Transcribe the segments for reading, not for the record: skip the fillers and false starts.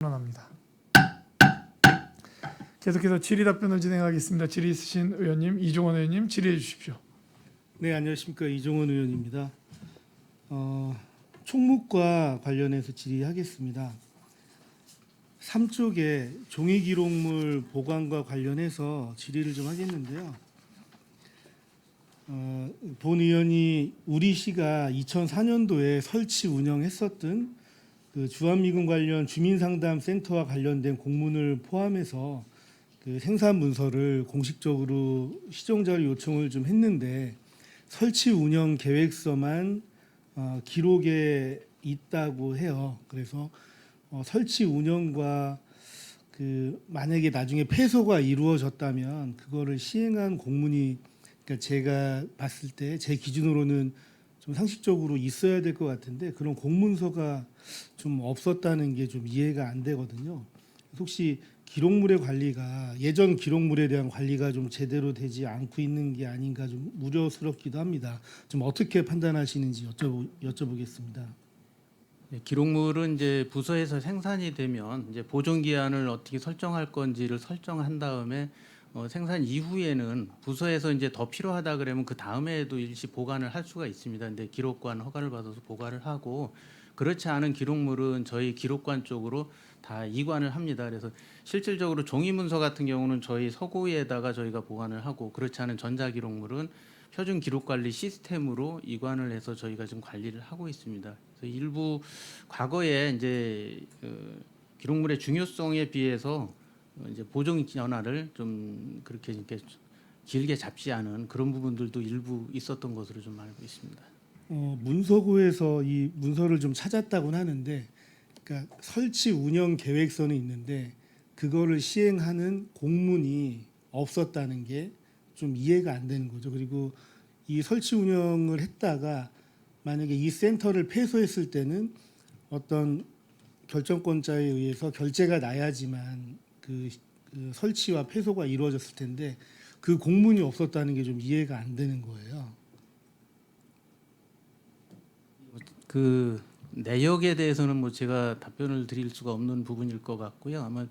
합니다. 계속해서 질의 답변을 진행하겠습니다. 질의 있으신 의원님, 이종원 의원님 질의해 주십시오. 네, 안녕하십니까. 이종원 의원입니다. 총무과 관련해서 질의하겠습니다. 3쪽에 종이기록물 보관과 관련해서 질의를 좀 하겠는데요. 본 의원이 우리 시가 2004년도에 설치 운영했었던 그 주한미군 관련 주민상담센터와 관련된 공문을 포함해서 그 생산 문서를 공식적으로 시정자료 요청을 좀 했는데 설치 운영 계획서만 기록에 있다고 해요. 그래서 설치 운영과 그 만약에 나중에 폐소가 이루어졌다면 그거를 시행한 공문이, 그러니까 제가 봤을 때 제 기준으로는 좀 상식적으로 있어야 될 것 같은데 그런 공문서가 좀 없었다는 게 좀 이해가 안 되거든요. 혹시 기록물의 관리가 예전 기록물에 대한 관리가 좀 제대로 되지 않고 있는 게 아닌가 좀 우려스럽기도 합니다. 좀 어떻게 판단하시는지 여쭤보겠습니다. 네, 기록물은 이제 부서에서 생산이 되면 이제 보존 기한을 어떻게 설정할 건지를 설정한 다음에 생산 이후에는 부서에서 이제 더 필요하다 그러면 그 다음에도 일시 보관을 할 수가 있습니다. 근데 기록관 허가를 받아서 보관을 하고 그렇지 않은 기록물은 저희 기록관 쪽으로 다 이관을 합니다. 그래서 실질적으로 종이 문서 같은 경우는 저희 서고에다가 저희가 보관을 하고 그렇지 않은 전자 기록물은 표준 기록 관리 시스템으로 이관을 해서 저희가 지금 관리를 하고 있습니다. 그래서 일부 과거에 이제 기록물의 중요성에 비해서 이제 보존 연화를 좀 그렇게 이렇게 길게 잡지 않은 그런 부분들도 일부 있었던 것으로 좀 알고 있습니다. 문서고에서 이 문서를 좀 찾았다고는 하는데, 그러니까 설치 운영 계획서는 있는데 그거를 시행하는 공문이 없었다는 게 좀 이해가 안 되는 거죠. 그리고 이 설치 운영을 했다가 만약에 이 센터를 폐소했을 때는 어떤 결정권자에 의해서 결재가 나야지만 그 설치와 폐소가 이루어졌을 텐데 그 공문이 없었다는 게 좀 이해가 안 되는 거예요. 그 내역에 대해서는 뭐 제가 답변을 드릴 수가 없는 부분일 것 같고요. 아마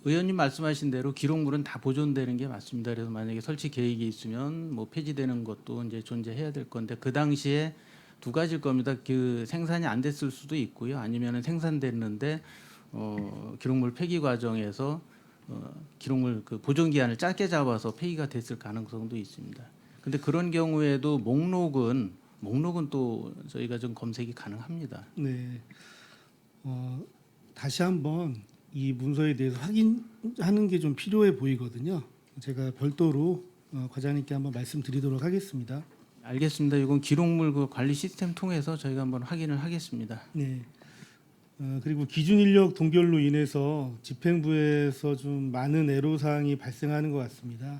의원님 말씀하신 대로 기록물은 다 보존되는 게 맞습니다. 그래서 만약에 설치 계획이 있으면 뭐 폐지되는 것도 이제 존재해야 될 건데 그 당시에 두 가지일 겁니다. 그 생산이 안 됐을 수도 있고요. 아니면은 생산됐는데 기록물 폐기 과정에서 기록물 그 보존 기한을 짧게 잡아서 폐기가 됐을 가능성도 있습니다. 근데 그런 경우에도 목록은 또 저희가 좀 검색이 가능합니다. 네. 다시 한번 이 문서에 대해서 확인하는 게 좀 필요해 보이거든요. 제가 별도로 과장님께 한번 말씀드리도록 하겠습니다. 알겠습니다. 이건 기록물 그 관리 시스템 통해서 저희가 한번 확인을 하겠습니다. 네. 그리고 기준 인력 동결로 인해서 집행부에서 좀 많은 애로사항이 발생하는 것 같습니다.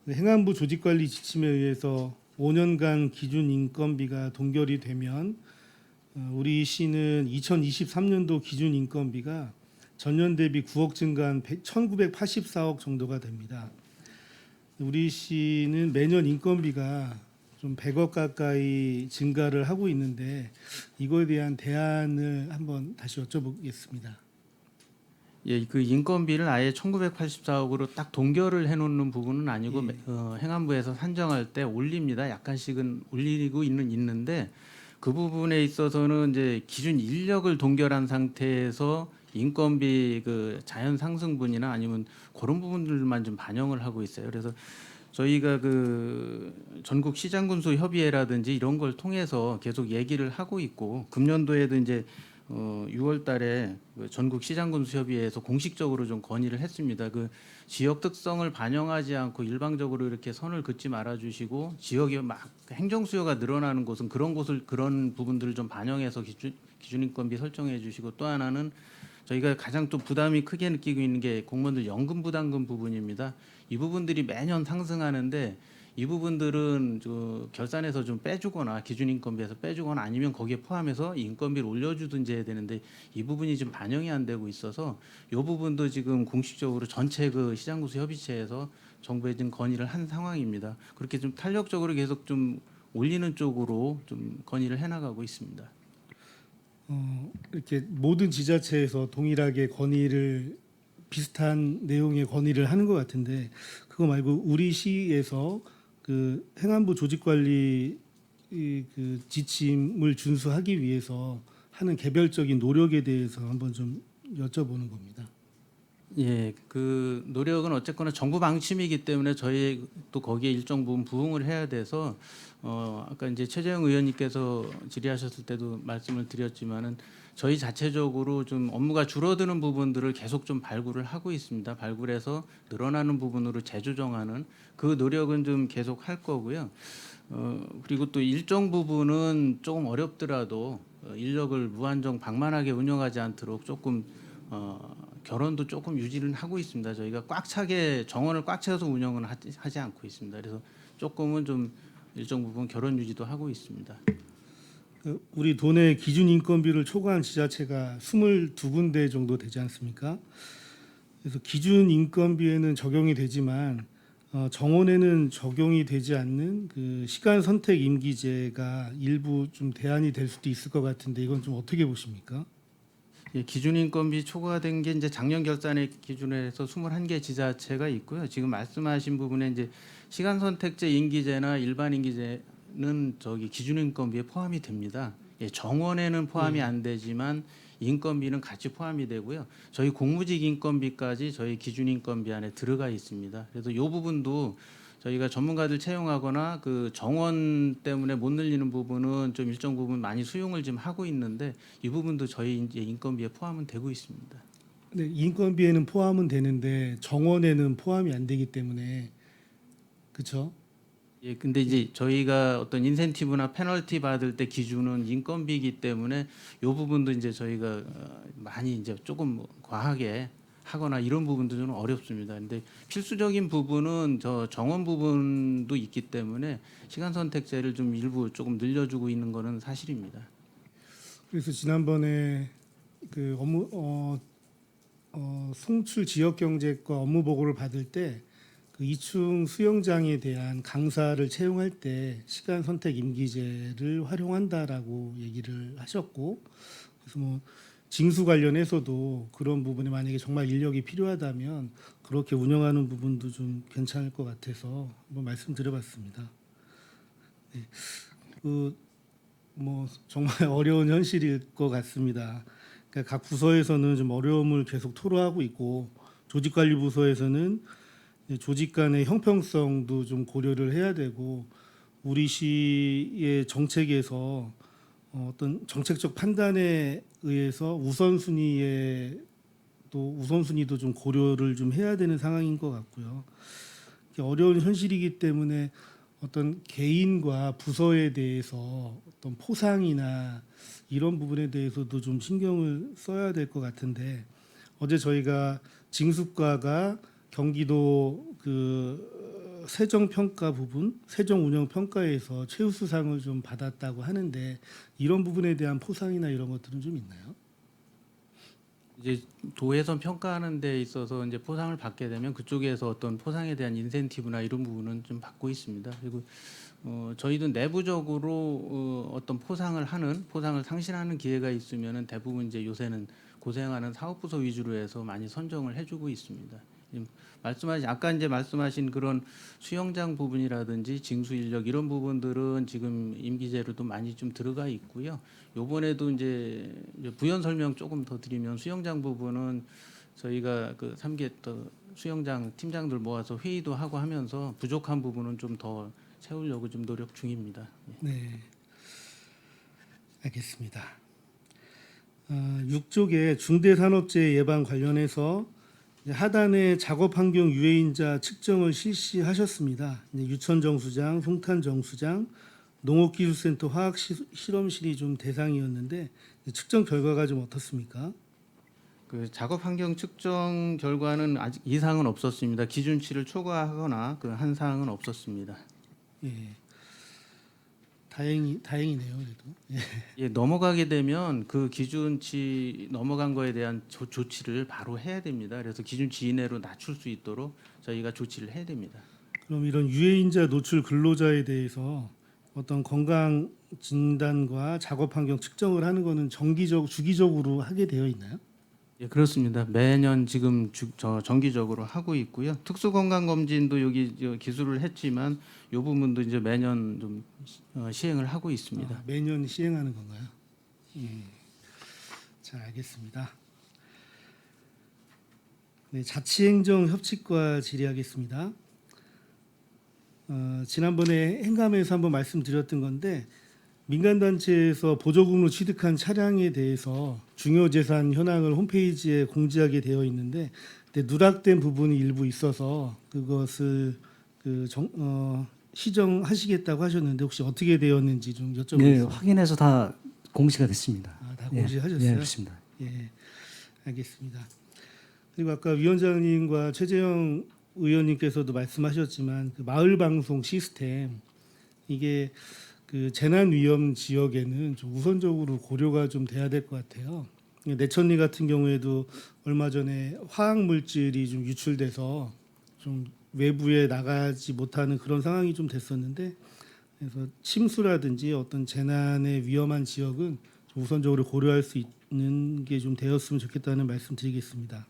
행안부 조직관리 지침에 의해서 5년간 기준 인건비가 동결이 되면 우리 시는 2023년도 기준 인건비가 전년 대비 9억 증가한 1,984억 정도가 됩니다. 우리 시는 매년 인건비가 좀 100억 가까이 증가를 하고 있는데 이거에 대한 대안을 한번 다시 여쭤보겠습니다. 예, 그 인건비를 아예 1984억으로 딱 동결을 해놓는 부분은 아니고 행안부에서 산정할 때 올립니다. 약간씩은 올리고 있는데 그 부분에 있어서는 이제 기준 인력을 동결한 상태에서 인건비 그 자연 상승분이나 아니면 그런 부분들만 좀 반영을 하고 있어요. 그래서 저희가 그 전국 시장군수 협의회라든지 이런 걸 통해서 계속 얘기를 하고 있고 금년도에도 이제 6월달에 그 전국 시장군수 협의회에서 공식적으로 좀 건의를 했습니다. 그 지역 특성을 반영하지 않고 일방적으로 이렇게 선을 긋지 말아주시고 지역이 막 행정 수요가 늘어나는 곳은 그런 부분들을 좀 반영해서 기준인건비 설정해주시고 또 하나는 저희가 가장 또 부담이 크게 느끼고 있는 게 공무원들 연금 부담금 부분입니다. 이 부분들이 매년 상승하는데 이 부분들은 결산에서 좀 빼주거나 기준인건비에서 빼주거나 아니면 거기에 포함해서 인건비를 올려주든지 해야 되는데 이 부분이 좀 반영이 안 되고 있어서 이 부분도 지금 공식적으로 전체 그 시장구수 협의체에서 정부에 지금 건의를 한 상황입니다. 그렇게 좀 탄력적으로 계속 좀 올리는 쪽으로 좀 건의를 해나가고 있습니다. 이렇게 모든 지자체에서 동일하게 건의를 비슷한 내용의 건의를 하는 것 같은데 그거 말고 우리 시에서 그 행안부 조직관리 그 지침을 준수하기 위해서 하는 개별적인 노력에 대해서 한번 좀 여쭤보는 겁니다. 예, 그 노력은 어쨌거나 정부 방침이기 때문에 저희 또 거기에 일정 부분 부응을 해야 돼서 아까 이제 최재형 의원님께서 질의하셨을 때도 말씀을 드렸지만은 저희 자체적으로 좀 업무가 줄어드는 부분들을 계속 좀 발굴을 하고 있습니다. 발굴해서 늘어나는 부분으로 재조정하는 그 노력은 좀 계속 할 거고요. 그리고 또 일정 부분은 조금 어렵더라도 인력을 무한정 방만하게 운영하지 않도록 조금 결혼도 조금 유지를 하고 있습니다. 저희가 꽉 차게 정원을 꽉 채워서 운영은 하지 않고 있습니다. 그래서 조금은 좀 일정 부분 결혼 유지도 하고 있습니다. 우리 도내 기준 인건비를 초과한 지자체가 22군데 정도 되지 않습니까? 그래서 기준 인건비에는 적용이 되지만 정원에는 적용이 되지 않는 그 시간 선택 임기제가 일부 좀 대안이 될 수도 있을 것 같은데 이건 좀 어떻게 보십니까? 예, 기준 인건비 초과된 게 이제 작년 결산에 기준해서 21개 지자체가 있고요. 지금 말씀하신 부분에 이제 시간 선택제 임기제나 일반 임기제는 저기 기준 인건비에 포함이 됩니다. 예, 정원에는 포함이 안 되지만 인건비는 같이 포함이 되고요. 저희 공무직 인건비까지 저희 기준 인건비 안에 들어가 있습니다. 그래서 이 부분도 저희가 전문가들 채용하거나 그 정원 때문에 못 늘리는 부분은 좀 일정 부분 많이 수용을 지금 하고 있는데 이 부분도 저희 이제 인건비에 포함은 되고 있습니다. 네, 인건비에는 포함은 되는데 정원에는 포함이 안 되기 때문에 그렇죠? 예, 근데 이제 저희가 어떤 인센티브나 페널티 받을 때 기준은 인건비이기 때문에 이 부분도 이제 저희가 많이 이제 조금 뭐 과하게 하거나 이런 부분도 좀 어렵습니다. 근데 필수적인 부분은 저 정원 부분도 있기 때문에 시간 선택제를 좀 일부 조금 늘려주고 있는 거는 사실입니다. 그래서 지난번에 그 업무 송출 지역 경제과 업무 보고를 받을 때 그 2층 수영장에 대한 강사를 채용할 때 시간 선택 임기제를 활용한다라고 얘기를 하셨고 그래서 뭐 징수 관련해서도 그런 부분에 만약에 정말 인력이 필요하다면 그렇게 운영하는 부분도 좀 괜찮을 것 같아서 한번 말씀드려봤습니다. 네. 뭐 정말 어려운 현실일 것 같습니다. 그러니까 각 부서에서는 좀 어려움을 계속 토로하고 있고 조직관리부서에서는 조직 간의 형평성도 좀 고려를 해야 되고 우리 시의 정책에서 어떤 정책적 판단에 의해서 우선순위도 좀 고려를 좀 해야 되는 상황인 것 같고요. 어려운 현실이기 때문에 어떤 개인과 부서에 대해서 어떤 포상이나 이런 부분에 대해서도 좀 신경을 써야 될 것 같은데 어제 저희가 징수과가 경기도 그 세정평가 부분, 세정운영평가에서 최우수상을 좀 받았다고 하는데 이런 부분에 대한 포상이나 이런 것들은 좀 있나요? 이제 도에서 평가하는 데 있어서 이제 포상을 받게 되면 그쪽에서 어떤 포상에 대한 인센티브나 이런 부분은 좀 받고 있습니다. 그리고 저희도 내부적으로 어떤 포상을 상실하는 기회가 있으면은 대부분 이제 요새는 고생하는 사업부서 위주로 해서 많이 선정을 해주고 있습니다. 아까 이제 말씀하신 그런 수영장 부분이라든지 징수 인력 이런 부분들은 지금 임기제로도 많이 좀 들어가 있고요. 요번에도 이제 부연 설명 조금 더 드리면 수영장 부분은 저희가 그 3개 또 수영장 팀장들 모아서 회의도 하고 하면서 부족한 부분은 좀 더 채우려고 좀 노력 중입니다. 네, 알겠습니다. 6쪽에 중대산업재해 예방 관련해서 하단에 작업 환경 유해인자 측정을 실시하셨습니다. 유천정수장, 송탄정수장, 농업기술센터 화학실험실이 좀 대상이었는데 측정 결과가 좀 어떻습니까? 그 작업 환경 측정 결과는 아직 이상은 없었습니다. 기준치를 초과하거나 그 한 사항은 없었습니다. 예, 다행이네요, 그래도. 예, 넘어가게 되면 그 기준치 넘어간 거에 대한 조치를 바로 해야 됩니다. 그래서 기준치 이내로 낮출 수 있도록 저희가 조치를 해야 됩니다. 그럼 이런 유해인자 노출 근로자에 대해서 어떤 건강 진단과 작업 환경 측정을 하는 거는 주기적으로 하게 되어 있나요? 예, 그렇습니다. 매년 지금 정기적으로 하고 있고요. 특수건강검진도 여기 기술을 했지만 이 부분도 이제 매년 좀 시행을 하고 있습니다. 매년 시행하는 건가요? 예. 잘 알겠습니다. 네, 자치행정협치과 질의하겠습니다. 지난번에 행감에서 한번 말씀드렸던 건데 민간단체에서 보조금으로 취득한 차량에 대해서 중요재산 현황을 홈페이지에 공지하게 되어 있는데 누락된 부분이 일부 있어서 그것을 시정하시겠다고 하셨는데 혹시 어떻게 되었는지 좀 네, 여쭤보겠습니다. 확인해서 다 공시가 됐습니다. 다 예, 공지하셨어요? 예, 그렇습니다. 예, 알겠습니다. 그리고 아까 위원장님과 최재형 의원님께서도 말씀하셨지만 그 마을 방송 시스템 이게 그 재난 위험 지역에는 좀 우선적으로 고려가 좀 돼야 될 것 같아요. 내천리 같은 경우에도 얼마 전에 화학 물질이 좀 유출돼서 좀 외부에 나가지 못하는 그런 상황이 좀 됐었는데 그래서 침수라든지 어떤 재난의 위험한 지역은 좀 우선적으로 고려할 수 있는 게 좀 되었으면 좋겠다는 말씀드리겠습니다.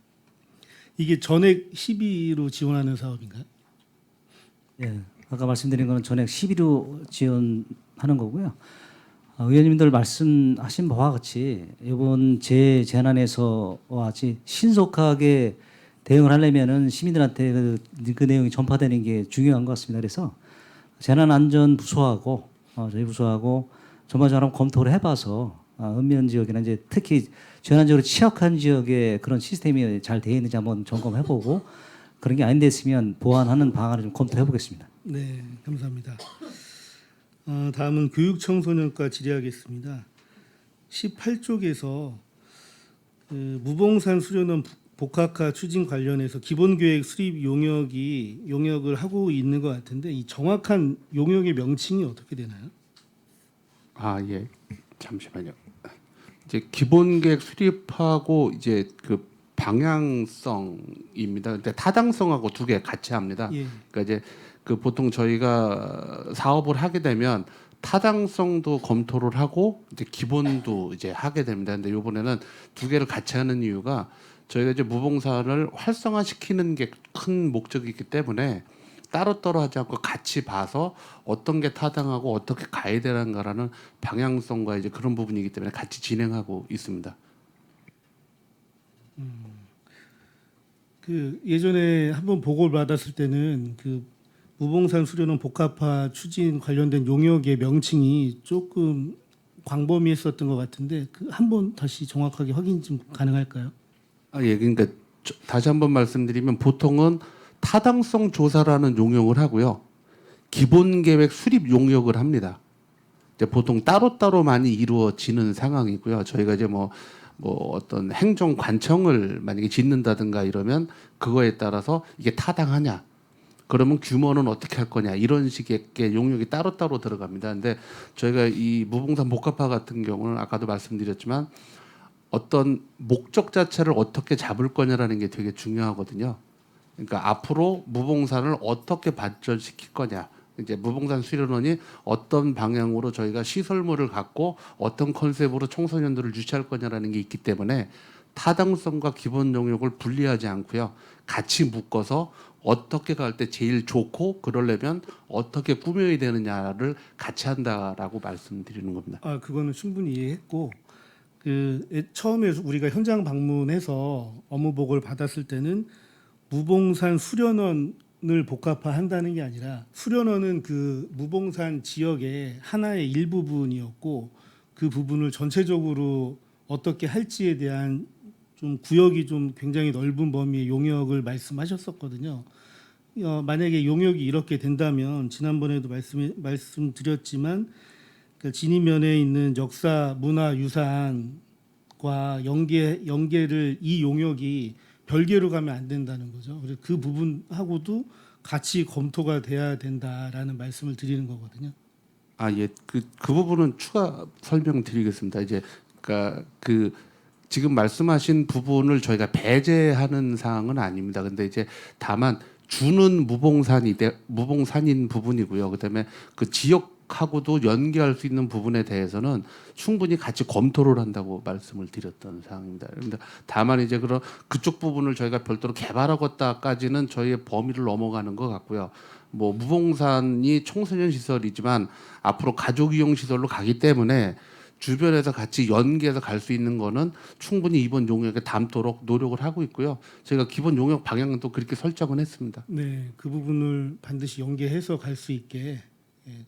이게 전액 12로 지원하는 사업인가요? 예, 아까 말씀드린 거는 전액 12로 지원하는 거고요. 의원님들 말씀하신 바와 같이 이번 재난에서 같이 신속하게 대응을 하려면은 시민들한테 그 내용이 전파되는 게 중요한 것 같습니다. 그래서 재난안전부서하고 저희 부서하고 전반적으로 한번 검토를 해봐서 읍면 지역이나 이제 특히 재난적으로 취약한 지역에 그런 시스템이 잘 되어 있는지 한번 점검해보고 그런 게 아닌데 있으면 보완하는 방안을 좀 검토해보겠습니다. 네, 감사합니다. 다음은 교육청소년과 질의하겠습니다. 18쪽에서 그 무봉산 수련원 복학화 추진 관련해서 기본계획 수립 용역을 하고 있는 것 같은데 이 정확한 용역의 명칭이 어떻게 되나요? 예. 잠시만요. 이제 기본계획 수립하고 이제 그 방향성입니다. 근데 타당성하고 두 개 같이 합니다. 예. 그러니까 이제 그 보통 저희가 사업을 하게 되면 타당성도 검토를 하고 이제 기본도 이제 하게 됩니다. 근데 이번에는 두 개를 같이 하는 이유가 저희가 이제 무봉사를 활성화시키는 게 큰 목적이기 때문에 따로따로 하지 않고 같이 봐서 어떤 게 타당하고 어떻게 가야 되는가라는 방향성과 이제 그런 부분이기 때문에 같이 진행하고 있습니다. 그 예전에 한번 보고를 받았을 때는 그 무봉산 수련원 복합화 추진 관련된 용역의 명칭이 조금 광범위했었던 것 같은데 그 한번 다시 정확하게 확인 좀 가능할까요? 예, 그러니까 다시 한번 말씀드리면 보통은 타당성 조사라는 용역을 하고요. 기본 계획 수립 용역을 합니다. 이제 보통 따로따로 많이 이루어지는 상황이고요. 저희가 이제 뭐 어떤 행정 관청을 만약에 짓는다든가 이러면 그거에 따라서 이게 타당하냐? 그러면 규모는 어떻게 할 거냐? 이런 식의 용역이 따로따로 들어갑니다. 근데 저희가 이 무봉산 복합화 같은 경우는 아까도 말씀드렸지만 어떤 목적 자체를 어떻게 잡을 거냐라는 게 되게 중요하거든요. 그러니까 앞으로 무봉산을 어떻게 발전시킬 거냐. 이제 무봉산 수련원이 어떤 방향으로 저희가 시설물을 갖고 어떤 컨셉으로 청소년들을 유치할 거냐라는 게 있기 때문에 타당성과 기본 용역을 분리하지 않고요. 같이 묶어서 어떻게 갈 때 제일 좋고 그러려면 어떻게 꾸며야 되느냐를 같이 한다라고 말씀드리는 겁니다. 그거는 충분히 이해했고 처음에 우리가 현장 방문해서 업무 보고를 받았을 때는 무봉산 수련원을 복합화한다는 게 아니라 수련원은 그 무봉산 지역의 하나의 일부분이었고 그 부분을 전체적으로 어떻게 할지에 대한 좀 구역이 좀 굉장히 넓은 범위의 용역을 말씀하셨었거든요. 만약에 용역이 이렇게 된다면 지난번에도 말씀드렸지만 그러니까 진입면에 있는 역사 문화 유산과 연계를 이 용역이 별개로 가면 안 된다는 거죠. 그래서 그 부분하고도 같이 검토가 돼야 된다라는 말씀을 드리는 거거든요. 예. 그 부분은 추가 설명드리겠습니다. 이제 그러니까 그 지금 말씀하신 부분을 저희가 배제하는 사항은 아닙니다. 근데 이제 다만 주는 무봉산인 부분이고요. 그다음에 그 지역 용역하고도 연계할 수 있는 부분에 대해서는 충분히 같이 검토를 한다고 말씀을 드렸던 사항입니다. 그런데 다만 이제 그런 그쪽 부분을 저희가 별도로 개발하겠다까지는 저희의 범위를 넘어가는 것 같고요. 뭐 무봉산이 청소년 시설이지만 앞으로 가족 이용 시설로 가기 때문에 주변에서 같이 연계해서 갈 수 있는 거는 충분히 이번 용역에 담도록 노력을 하고 있고요. 저희가 기본 용역 방향도 그렇게 설정은 했습니다. 네, 그 부분을 반드시 연계해서 갈 수 있게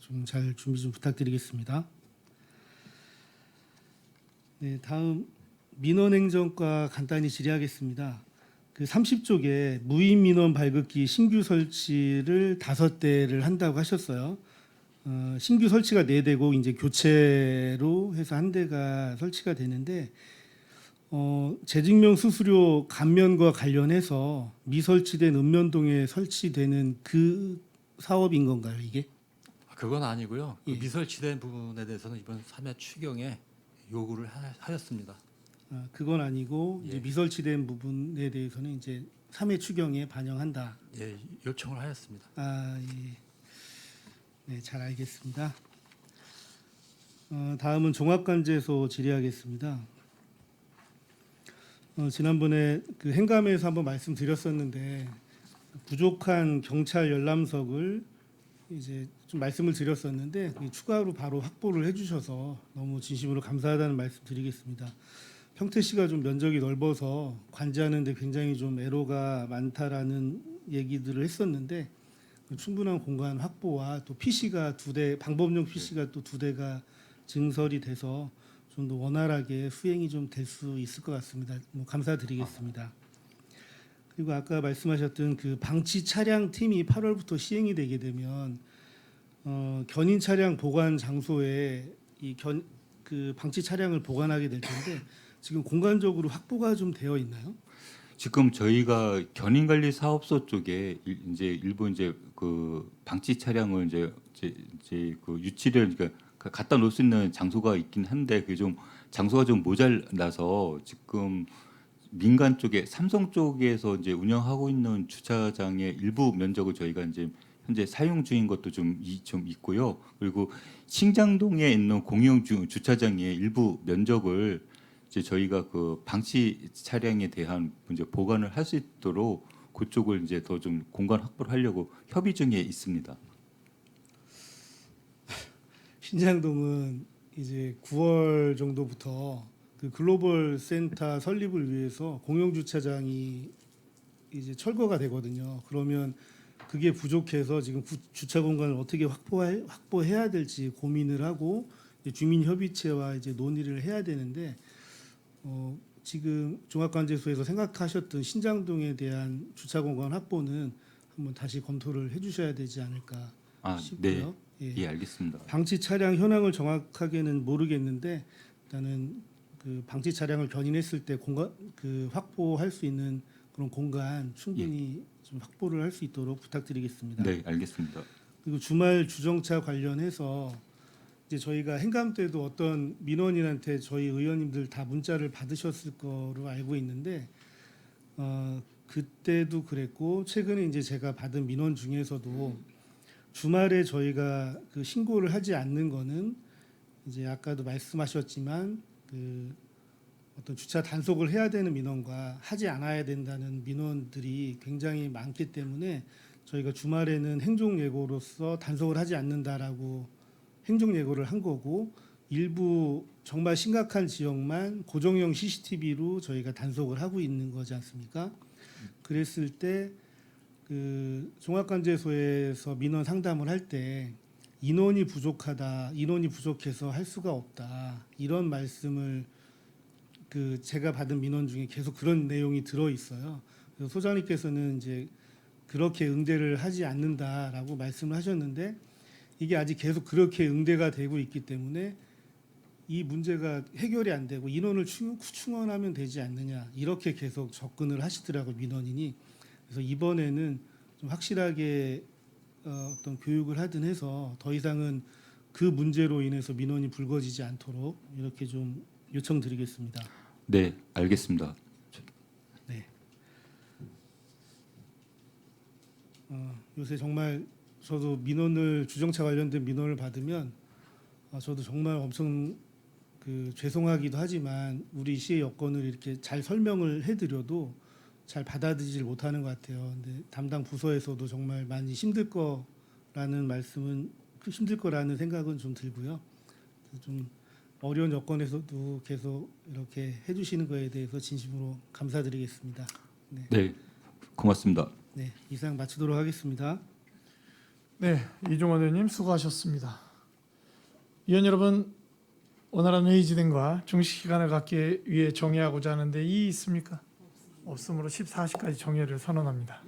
좀 잘 준비 좀 부탁드리겠습니다. 네, 다음 민원행정과 간단히 질의하겠습니다. 그 30쪽에 무인 민원 발급기 신규 설치를 5대를 한다고 하셨어요. 신규 설치가 4대고 이제 교체로 해서 1대가 설치가 되는데 재증명 수수료 감면과 관련해서 미설치된 읍면동에 설치되는 그 사업인 건가요, 이게? 그건 아니고요. 그 예. 미설치된 부분에 대해서는 이번 3회 추경에 요구를 하였습니다. 그건 아니고 이제 예. 미설치된 부분에 대해서는 이제 3회 추경에 반영한다. 예, 요청을 하였습니다. 예. 네, 잘 알겠습니다. 다음은 종합관제소 질의하겠습니다. 지난번에 그 행감에서 한번 말씀드렸었는데 부족한 경찰 열람석을 이제 좀 말씀을 드렸었는데 추가로 바로 확보를 해주셔서 너무 진심으로 감사하다는 말씀드리겠습니다. 평택시가 좀 면적이 넓어서 관제하는데 굉장히 좀 애로가 많다라는 얘기들을 했었는데 충분한 공간 확보와 또 PC가 2대 방법용 PC가 또 2대가 증설이 돼서 좀 더 원활하게 수행이 좀 될 수 있을 것 같습니다. 감사드리겠습니다. 그리고 아까 말씀하셨던 그 방치 차량 팀이 8월부터 시행이 되게 되면 견인 차량 보관 장소에 그 방치 차량을 보관하게 될 텐데 지금 공간적으로 확보가 좀 되어 있나요? 지금 저희가 견인관리 사업소 쪽에 이제 일부 이제 그 방치 차량을 이제 그 유치를 그러니까 갖다 놓을 수 있는 장소가 있긴 한데 그게 좀 장소가 좀 모자라서 지금 민간 쪽에 삼성 쪽에서 이제 운영하고 있는 주차장의 일부 면적을 저희가 이제 현재 사용 중인 것도 좀 있고요. 그리고 신장동에 있는 공용 주차장의 일부 면적을 이제 저희가 그 방치 차량에 대한 이제 보관을 할 수 있도록 그쪽을 이제 더 좀 공간 확보를 하려고 협의 중에 있습니다. 신장동은 이제 9월 정도부터 그 글로벌 센터 설립을 위해서 공용 주차장이 이제 철거가 되거든요. 그러면 그게 부족해서 지금 주차 공간을 어떻게 확보해야 될지 고민을 하고 주민 협의체와 이제 논의를 해야 되는데 지금 종합관제소에서 생각하셨던 신장동에 대한 주차 공간 확보는 한번 다시 검토를 해주셔야 되지 않을까 싶고요. 네, 예, 알겠습니다. 방치 차량 현황을 정확하게는 모르겠는데 일단은 그 방치 차량을 견인했을 때 공간 그 확보할 수 있는 그런 공간 충분히 좀 확보를 할 수 있도록 부탁드리겠습니다. 네, 알겠습니다. 그리고 주말 주정차 관련해서 이제 저희가 행감 때도 어떤 민원인한테 저희 의원님들 다 문자를 받으셨을 거로 알고 있는데 그때도 그랬고 최근에 이제 제가 받은 민원 중에서도 주말에 저희가 그 신고를 하지 않는 거는 이제 아까도 말씀하셨지만 그 어떤 주차 단속을 해야 되는 민원과 하지 않아야 된다는 민원들이 굉장히 많기 때문에 저희가 주말에는 행정예고로서 단속을 하지 않는다라고 행정예고를 한 거고 일부 정말 심각한 지역만 고정형 CCTV로 저희가 단속을 하고 있는 거지 않습니까? 그랬을 때 그 종합관제소에서 민원 상담을 할 때 인원이 부족하다, 인원이 부족해서 할 수가 없다 이런 말씀을 그 제가 받은 민원 중에 계속 그런 내용이 들어 있어요. 그래서 소장님께서는 이제 그렇게 응대를 하지 않는다라고 말씀을 하셨는데 이게 아직 계속 그렇게 응대가 되고 있기 때문에 이 문제가 해결이 안 되고 인원을 충원하면 되지 않느냐 이렇게 계속 접근을 하시더라고요 민원인이. 그래서 이번에는 좀 확실하게 어떤 교육을 하든 해서 더 이상은 그 문제로 인해서 민원이 불거지지 않도록 이렇게 좀 요청드리겠습니다. 네, 알겠습니다. 네. 요새 정말 저도 민원을 주정차 관련된 민원을 받으면 저도 정말 엄청 죄송하기도 하지만 우리 시의 여건을 이렇게 잘 설명을 해드려도 잘 받아들이질 못하는 것 같아요. 근데 담당 부서에서도 정말 많이 힘들 거라는 생각은 좀 들고요. 좀 어려운 여건에서도 계속 이렇게 해주시는 거에 대해서 진심으로 감사드리겠습니다. 네, 네, 고맙습니다. 네, 이상 마치도록 하겠습니다. 네, 이종원 의원님 수고하셨습니다. 위원 여러분, 원활한 회의 진행과 중식 기간을 갖기 위해 정의하고자 하는데 이의 있습니까? 없으므로 14시까지 정회를 선언합니다.